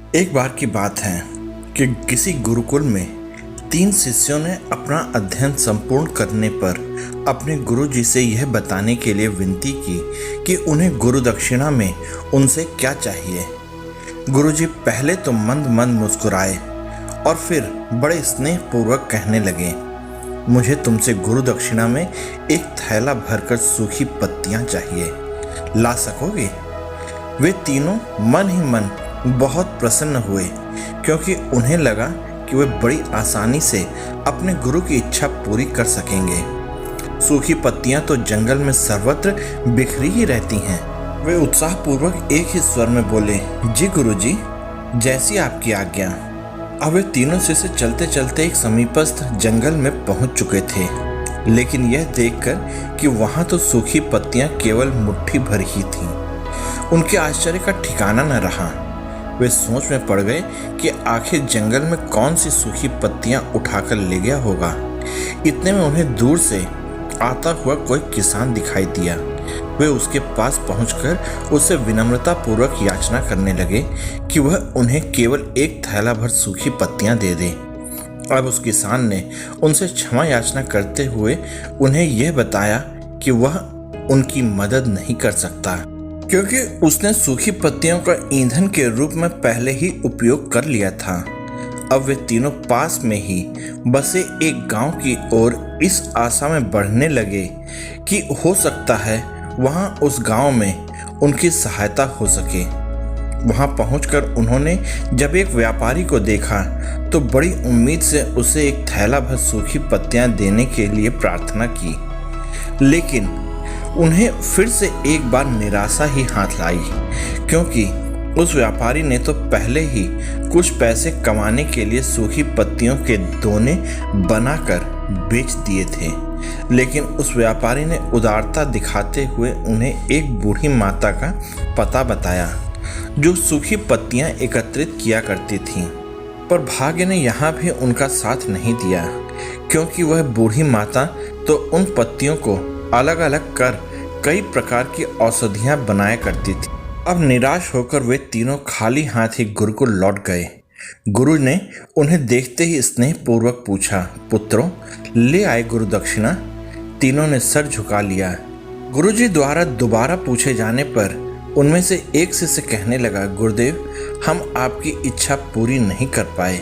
एक बार की बात है कि किसी गुरुकुल में 3 शिष्यों ने अपना अध्ययन संपूर्ण करने पर अपने गुरुजी से यह बताने के लिए विनती की कि उन्हें गुरु दक्षिणा में उनसे क्या चाहिए। गुरुजी पहले तो मंद मंद मुस्कुराए और फिर बड़े स्नेहपूर्वक कहने लगे, मुझे तुमसे गुरु दक्षिणा में एक थैला भरकर सूखी पत्तियां चाहिए, ला सकोगे? वे तीनों मन ही मन बहुत प्रसन्न हुए, क्योंकि उन्हें लगा कि वे बड़ी आसानी से अपने गुरु की इच्छा पूरी कर सकेंगे। सूखी पत्तियां तो जंगल में सर्वत्र बिखरी ही रहती हैं। वे उत्साहपूर्वक एक ही स्वर में बोले, जी गुरुजी, जैसी आपकी आज्ञा। अब वे तीनों शिष्य चलते चलते एक समीपस्थ जंगल में पहुंच चुके थे, लेकिन यह देखकर कि वहां तो सूखी पत्तियां केवल मुट्ठी भर ही थीं, उनके आश्चर्य का ठिकाना न रहा। वे सोच में पड़ गए कि आखिर जंगल में कौन सी सूखी पत्तियां उठाकर ले गया होगा। इतने में उन्हें दूर से आता हुआ कोई किसान दिखाई दिया। वे उसके पास पहुंचकर उससे विनम्रता पूर्वक याचना करने लगे कि वह उन्हें केवल एक थैला भर सूखी पत्तियां दे दे। अब उस किसान ने उनसे क्षमा याचना करते हुए उन्हें यह बताया कि वह उनकी मदद नहीं कर सकता, क्योंकि उसने सूखी पत्तियों का ईंधन के रूप में पहले ही उपयोग कर लिया था। अब वे तीनों पास में ही बसे एक गांव की ओर इस आशा में बढ़ने लगे कि हो सकता है वहां उस गांव में उनकी सहायता हो सके। वहां पहुंचकर उन्होंने जब एक व्यापारी को देखा तो बड़ी उम्मीद से उसे एक थैला भर सूखी पत्तियां देने के लिए प्रार्थना की, लेकिन उन्हें फिर से एक बार निराशा ही हाथ लाई, क्योंकि उस व्यापारी ने तो पहले ही कुछ पैसे कमाने के लिए सूखी पत्तियों के दोने बनाकर बेच दिए थे। लेकिन उस व्यापारी ने उदारता दिखाते हुए उन्हें एक बूढ़ी माता का पता बताया जो सूखी पत्तियां एकत्रित किया करती थीं। पर भाग्य ने यहाँ भी उनका साथ नहीं दिया, क्योंकि वह बूढ़ी माता तो उन पत्तियों को अलग अलग कर कई प्रकार की औषधियां बनाया करती थी। अब निराश होकर वे तीनों खाली हाथ ही गुरुकुल लौट गए। गुरु ने उन्हें देखते ही स्नेहपूर्वक पूछा, पुत्रों, ले आए गुरु दक्षिणा? तीनों ने सर झुका लिया। गुरुजी द्वारा दोबारा पूछे जाने पर उनमें से एक शिष्य कहने लगा, गुरुदेव, हम आपकी इच्छा पूरी नहीं कर पाए।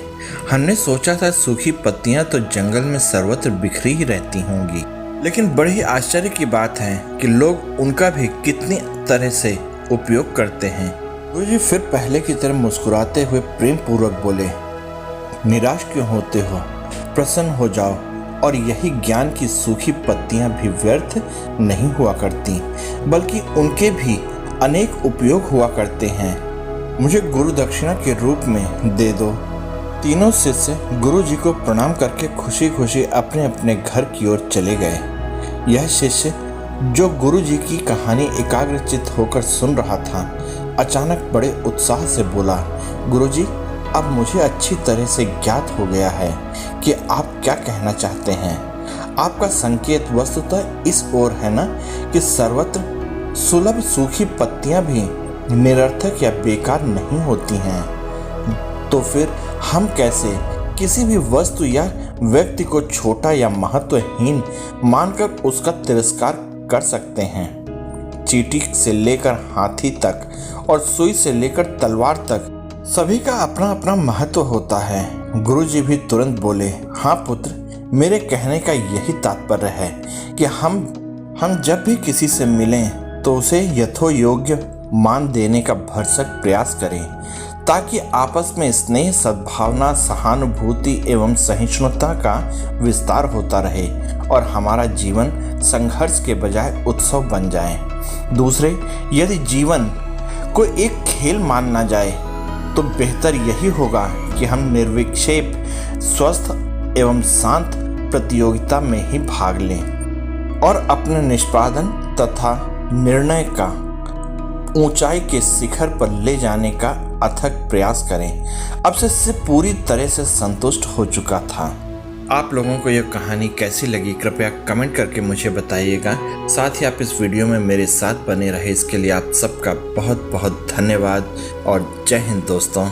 हमने सोचा था सूखी पत्तियां तो जंगल में सर्वत्र बिखरी ही रहती होंगी, लेकिन बड़ी आश्चर्य की बात है कि लोग उनका भी कितनी तरह से उपयोग करते हैं। गुरुजी फिर पहले की तरह मुस्कुराते हुए प्रेम पूर्वक बोले, निराश क्यों होते हो? प्रसन्न हो जाओ, और यही ज्ञान की सूखी पत्तियां भी व्यर्थ नहीं हुआ करती, बल्कि उनके भी अनेक उपयोग हुआ करते हैं। मुझे गुरु दक्षिणा के रूप में दे दो। तीनों शिष्य गुरुजी को प्रणाम करके खुशी खुशी अपने अपने घर की ओर चले गए। यह शिष्य जो गुरुजी की कहानी एकाग्रचित्त होकर सुन रहा था, अचानक बड़े उत्साह से बोला, गुरुजी, अब मुझे अच्छी तरह से ज्ञात हो गया है कि आप क्या कहना चाहते हैं। आपका संकेत वस्तुतः इस ओर है ना कि सर्वत्र सुलभ सूखी पत्तियां भी निरर्थक या बेकार नहीं होती हैं। तो फिर हम कैसे किसी भी वस्तु या व्यक्ति को छोटा या महत्वहीन मानकर उसका तिरस्कार कर सकते हैं? चींटी से लेकर हाथी तक और सुई से लेकर तलवार तक सभी का अपना अपना महत्व होता है। गुरुजी भी तुरंत बोले, हाँ पुत्र, मेरे कहने का यही तात्पर्य है कि हम जब भी किसी से मिलें तो उसे यथोयोग्य मान देने का भरसक प्रयास करें, ताकि आपस में स्नेह, सद्भावना, सहानुभूति एवं सहिष्णुता का विस्तार होता रहे और हमारा जीवन संघर्ष के बजाय उत्सव बन जाए। दूसरे, यदि जीवन को एक खेल माना जाए तो बेहतर यही होगा कि हम निर्विक्षेप, स्वस्थ एवं शांत प्रतियोगिता में ही भाग लें और अपने निष्पादन तथा निर्णय का ऊंचाई के शिखर पर ले जाने का अथक प्रयास करें। अब से पूरी तरह से संतुष्ट हो चुका था। आप लोगों को यह कहानी कैसी लगी कृपया कमेंट करके मुझे बताइएगा। साथ ही आप इस वीडियो में मेरे साथ बने रहे इसके लिए आप सबका बहुत बहुत धन्यवाद और जय हिंद दोस्तों।